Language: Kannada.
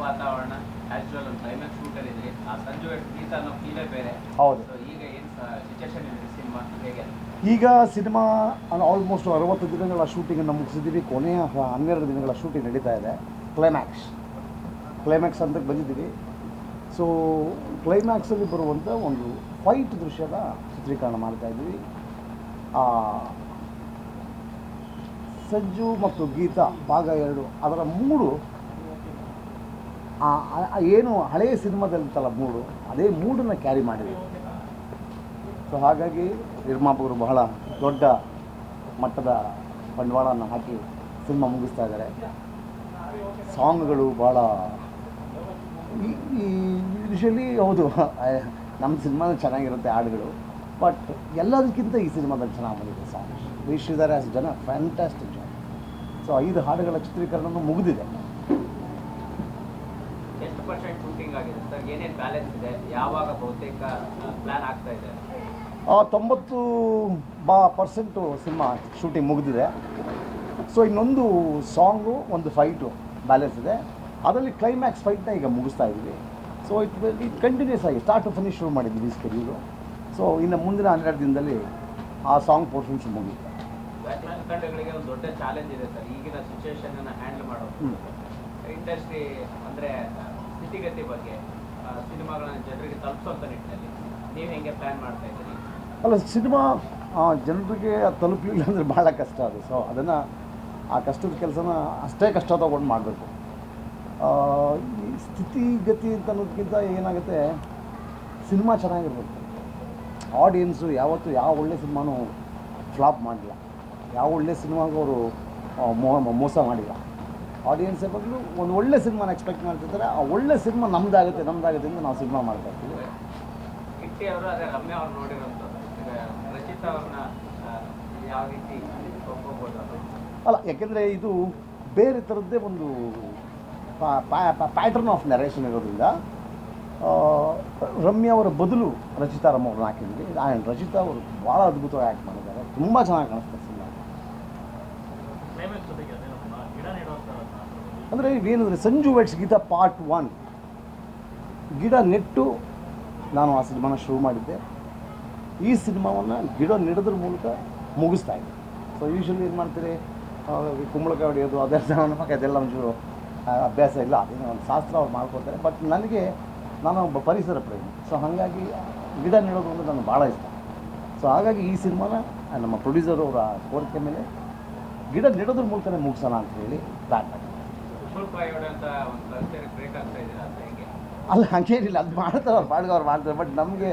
ವಾತಾವರಣ ಆ್ಯಕ್ಚುಯಲ್ ಒಂದು ಕ್ಲೈಮ್ಯಾಕ್ಸ್ ಶೂಟರ್ ಇದ್ರಿ ಆ ಸಂಜು ಗೀತ ಅನ್ನೋ ಫೀಲೇ ಬೇರೆ. ಹೌದು. ಸೊ ಈಗ ಏನು ಸಿಚುವೇಶನ್ ಇದೆ ಸಿನಿಮಾ ಹೇಗೆ? ಈಗ ಸಿನಿಮಾ ಆಲ್ಮೋಸ್ಟ್ 60 ದಿನಗಳ ಶೂಟಿಂಗನ್ನು ಮುಗಿಸಿದ್ದೀವಿ. ಕೊನೆಯ 12 ದಿನಗಳ ಶೂಟಿಂಗ್ ನಡೀತಾ ಇದೆ. ಕ್ಲೈಮ್ಯಾಕ್ಸ್ ಅಂತ ಬಂದಿದ್ದೀವಿ. ಸೊ ಕ್ಲೈಮ್ಯಾಕ್ಸಲ್ಲಿ ಬರುವಂಥ ಒಂದು ಫೈಟ್ ದೃಶ್ಯದ ಚಿತ್ರೀಕರಣ ಮಾಡ್ತಾಯಿದ್ದೀವಿ. ಸಂಜು ಮತ್ತು ಗೀತಾ ಭಾಗ 2 ಅದರ ಮೂಡು ಏನು ಹಳೆಯ ಸಿನಿಮಾದಲ್ಲಿತ್ತಲ್ಲ ಮೂಡು, ಅದೇ ಮೂಡನ್ನು ಕ್ಯಾರಿ ಮಾಡಿದ್ದೀವಿ. ಸೊ ಹಾಗಾಗಿ ನಿರ್ಮಾಪಕರು ಬಹಳ ದೊಡ್ಡ ಮಟ್ಟದ ಬಂಡವಾಳವನ್ನು ಹಾಕಿ ಸಿನಿಮಾ ಮುಗಿಸ್ತಾ ಇದ್ದಾರೆ. ಸಾಂಗ್ಗಳು ಭಾಳ ಯೂಶಲಿ ಹೌದು ನಮ್ಮ ಸಿನಿಮಾದ ಚೆನ್ನಾಗಿರುತ್ತೆ ಹಾಡುಗಳು, ಬಟ್ ಎಲ್ಲದಕ್ಕಿಂತ ಈ ಸಿನಿಮಾದಲ್ಲಿ ಚೆನ್ನಾಗಿ ಬಂದಿದೆ ಸಾಂಗ್ಸ್. ಶ್ರೀಧರ್ ಆಸ್ ಜನ ಫ್ಯಾಂಟಾಸ್ಟಿಕ್ ಜಾಬ್. ಸೊ 5 ಹಾಡುಗಳ ಚಿತ್ರೀಕರಣನೂ ಮುಗಿದಿದೆ. ಎಷ್ಟು ಪರ್ಸೆಂಟ್ ಶೂಟಿಂಗ್ ಆಗಿದೆ ಸರ್? ಏನೇನು ಬ್ಯಾಲೆನ್ಸ್ ಇದೆ? ಯಾವಾಗ ಬಹುತೇಕ ಪ್ಲ್ಯಾನ್ ಆಗ್ತಾ ಇದೆ? 90% ಸಿನಿಮಾ ಶೂಟಿಂಗ್ ಮುಗಿದಿದೆ. ಸೊ ಇನ್ನೊಂದು ಸಾಂಗು, ಒಂದು ಫೈಟು ಬ್ಯಾಲೆನ್ಸ್ ಇದೆ. ಅದರಲ್ಲಿ ಕ್ಲೈಮ್ಯಾಕ್ಸ್ ಫೈಟ್ನ ಈಗ ಮುಗಿಸ್ತಾ ಇದ್ದೀವಿ. ಸೊ ಇಟ್ ಕಂಟಿನ್ಯೂಸ್ ಆಗಿ ಸ್ಟಾರ್ಟ್ ಟು ಫಿನಿಶ್ ಶುರು ಮಾಡಿದ್ದೀವಿ ಸ್ಕೆಡ್ಯೂಲು. ಸೊ ಇನ್ನು ಮುಂದಿನ 12 ದಿನದಲ್ಲಿ ಆ ಸಾಂಗ್ ಪೋರ್ಷನ್ಸ್ ಮುಗಿಯುತ್ತೆ. ತಂಡಗಳಿಗೆ ಒಂದು ದೊಡ್ಡ ಚಾಲೆಂಜ್ ಇದೆ ಸರ್ ಈಗಿನ ಸಿಚುವೇಶನನ್ನು ಹ್ಯಾಂಡಲ್ ಮಾಡೋದು. ಇಂಡಸ್ಟ್ರಿ ಅಂದರೆ ಸ್ಥಿತಿಗತಿ ಬಗ್ಗೆ ಸಿನಿಮಾಗಳನ್ನು ಜನರಿಗೆ ತಲುಪಿಸೋಂಥ ನಿಟ್ಟಿನಲ್ಲಿ ನೀವು ಹೆಂಗೆ ಪ್ಲ್ಯಾನ್ ಮಾಡ್ತಾ ಇದ್ದೀರಿ? ಅಲ್ಲ, ಸಿನಿಮಾ ಜನರಿಗೆ ತಲುಪಲಿಲ್ಲ ಅಂದರೆ ಭಾಳ ಕಷ್ಟ ಅದು. ಸೊ ಅದನ್ನು ಆ ಕಷ್ಟದ ಕೆಲಸನ ಅಷ್ಟೇ ಕಷ್ಟ ತೊಗೊಂಡು ಮಾಡಬೇಕು. ಈ ಸ್ಥಿತಿಗತಿ ಅಂತ ಅನ್ನೋದಕ್ಕಿಂತ ಏನಾಗುತ್ತೆ, ಸಿನಿಮಾ ಚೆನ್ನಾಗಿರ್ಬೇಕು. ಆಡಿಯನ್ಸು ಯಾವತ್ತೂ ಯಾವ ಒಳ್ಳೆ ಸಿನಿಮಾನೂ ಫ್ಲಾಪ್ ಮಾಡಿಲ್ಲ, ಯಾವ ಒಳ್ಳೆ ಸಿನಿಮಾಗೂ ಅವರು ಮೋಸ ಮಾಡಿಲ್ಲ. ಆಡಿಯನ್ಸ್ ಯಾವಾಗಲೂ ಒಂದು ಒಳ್ಳೆ ಸಿನಿಮಾನ ಎಕ್ಸ್ಪೆಕ್ಟ್ ಮಾಡ್ತಿರ್ತಾರೆ. ಆ ಒಳ್ಳೆ ಸಿನಿಮಾ ನಮ್ಮದಾಗುತ್ತೆ ಅಂತ ನಾವು ಸಿನಿಮಾ ಮಾಡ್ತಾ ಇರ್ತೀವಿ. ಕಿಟ್ಟಿ ಅವರು ಅದೇ ರಮ್ಯಾ ಅವ್ರು ನೋಡಿರೋಂಥದ್ದು, ರಚಿತಾ ಅವ್ರನ್ನ ಯಾವ ರೀತಿ ಹೋಗ್ಬೋದು? ಅಲ್ಲ, ಯಾಕೆಂದರೆ ಇದು ಬೇರೆ ಥರದ್ದೇ ಒಂದು ಪ್ಯಾಟರ್ನ್ ಆಫ್ ನರೇಷನ್ ಇರೋದ್ರಿಂದ ರಮ್ಯಾ ಅವರ ಬದಲು ರಚಿತಾ ರಾಮ್ ಅವ್ರನ್ನ ಹಾಕಿದ್ವಿ. ರಚಿತಾ ಅವರು ಭಾಳ ಅದ್ಭುತವಾಗಿ ಆ್ಯಕ್ಟ್ ಮಾಡಿದ್ದಾರೆ, ತುಂಬ ಚೆನ್ನಾಗಿ ಕಾಣಿಸ್ತಾರೆ ಸಿನಿಮಾ. ಅಂದರೆ ಇವೇನಂದರೆ ಸಂಜು ವೆಟ್ಸ್ ಗೀತಾ ಪಾರ್ಟ್ 1 ಗಿಡ ನೆಟ್ಟು ನಾನು ಆ ಸಿನಿಮಾನ ಶುರು ಮಾಡಿದ್ದೆ. ಈ ಸಿನಿಮಾವನ್ನು ಗಿಡ ನೆಡೋದ್ರ ಮೂಲಕ ಮುಗಿಸ್ತಾ ಇದ್ದೆ. ಸೊ ಯೂಶ್ವಲಿ ಏನು ಮಾಡ್ತೀರಿ, ಕುಂಬಳಕಾಯಿ ಹೊಡೆಯೋದು ಅದೆಲ್ಲ ನಮಗೆ ಅದೆಲ್ಲ ಒಂಚೂರು ಅಭ್ಯಾಸ ಇಲ್ಲ. ಅದೇನೋ ಒಂದು ಶಾಸ್ತ್ರ ಅವ್ರು ಮಾಡ್ಕೊಳ್ತಾರೆ. ಬಟ್ ನನಗೆ ನಾನು ಒಬ್ಬ ಪರಿಸರ ಪ್ರೇಮಿ. ಸೊ ಹಾಗಾಗಿ ಗಿಡ ನೆಡೋದು ಅಂದರೆ ನನಗೆ ಭಾಳ ಇಷ್ಟ. ಸೊ ಹಾಗಾಗಿ ಈ ಸಿನಿಮಾನ ನಮ್ಮ ಪ್ರೊಡ್ಯೂಸರ್ ಅವರ ಕೋರಿಕೆ ಮೇಲೆ ಗಿಡ ನೆಡೋದ್ರ ಮೂಲಕನೇ ಮುಗಿಸೋಣ ಅಂತ ಹೇಳಿ ಪ್ಲ್ಯಾನ್ ಮಾಡಿ. ಅಲ್ಲ, ಹಂಗೇನಿಲ್ಲ, ಅದು ಮಾಡ್ತಾರೆ, ಅವ್ರು ಮಾಡ್ತಾರೆ. ಬಟ್ ನಮಗೆ